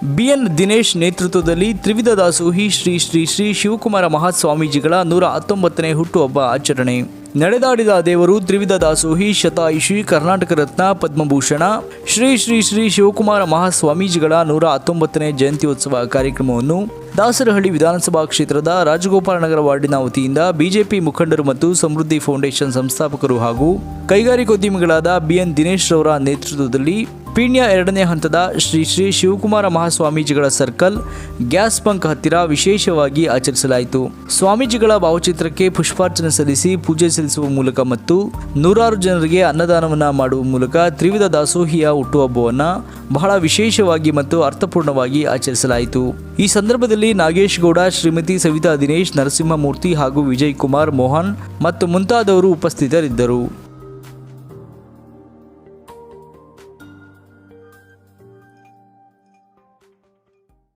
B N Dinesh ನೇತೃತ್ವದಲ್ಲಿ ತ್ರಿವಿಧ ದಾಸೋಹಿ ಶ್ರೀ ಶ್ರೀ ಶ್ರೀ ಶಿವಕುಮಾರ ಮಹಾಸ್ವಾಮೀಜಿಗಳ 119ನೇ ಹುಟ್ಟುಹಬ್ಬ ಆಚರಣೆ. ನಡೆದಾಡಿದ ದೇವರು ತ್ರಿವಿಧ ದಾಸೋಹಿ ಶತಾಯುಷಿ ಕರ್ನಾಟಕ ರತ್ನ ಪದ್ಮಭೂಷಣ ಶ್ರೀ ಶ್ರೀ ಶ್ರೀ ಶಿವಕುಮಾರ ಮಹಾಸ್ವಾಮೀಜಿಗಳ 119ನೇ ಜಯಂತ್ಯೋತ್ಸವ ಕಾರ್ಯಕ್ರಮವನ್ನು ದಾಸರಹಳ್ಳಿ ವಿಧಾನಸಭಾ ಕ್ಷೇತ್ರದ ರಾಜಗೋಪಾಲನಗರ ವಾರ್ಡಿನ ವತಿಯಿಂದ ಬಿಜೆಪಿ ಮುಖಂಡರು ಮತ್ತು ಸಮೃದ್ಧಿ ಫೌಂಡೇಶನ್ ಸಂಸ್ಥಾಪಕರು ಹಾಗೂ ಕೈಗಾರಿಕೋದ್ಯಮಿಗಳಾದ ಬಿಎನ್ ದಿನೇಶ್ ರವರ ನೇತೃತ್ವದಲ್ಲಿ ಪೀಣ್ಯ 2ನೇ ಹಂತದ ಶ್ರೀ ಶ್ರೀ ಶಿವಕುಮಾರ ಮಹಾಸ್ವಾಮೀಜಿಗಳ ಸರ್ಕಲ್ ಗ್ಯಾಸ್ ಬಂಕ್ ಹತ್ತಿರ ವಿಶೇಷವಾಗಿ ಆಚರಿಸಲಾಯಿತು. ಸ್ವಾಮೀಜಿಗಳ ಭಾವಚಿತ್ರಕ್ಕೆ ಪುಷ್ಪಾರ್ಚನೆ ಸಲ್ಲಿಸಿ ಪೂಜೆ ಸಲ್ಲಿಸುವ ಮೂಲಕ ಮತ್ತು ನೂರಾರು ಜನರಿಗೆ ಅನ್ನದಾನವನ್ನ ಮಾಡುವ ಮೂಲಕ ತ್ರಿವಿಧ ದಾಸೋಹಿಯ ಹುಟ್ಟುಹಬ್ಬವನ್ನು ಬಹಳ ವಿಶೇಷವಾಗಿ ಮತ್ತು ಅರ್ಥಪೂರ್ಣವಾಗಿ ಆಚರಿಸಲಾಯಿತು. ಈ ಸಂದರ್ಭದಲ್ಲಿ ನಾಗೇಶ್ ಗೌಡ, ಶ್ರೀಮತಿ ಸವಿತಾ ದಿನೇಶ್, ನರಸಿಂಹಮೂರ್ತಿ ಹಾಗೂ ವಿಜಯ್ ಕುಮಾರ್, ಮೋಹನ್ ಮತ್ತು ಮುಂತಾದವರು ಉಪಸ್ಥಿತರಿದ್ದರು.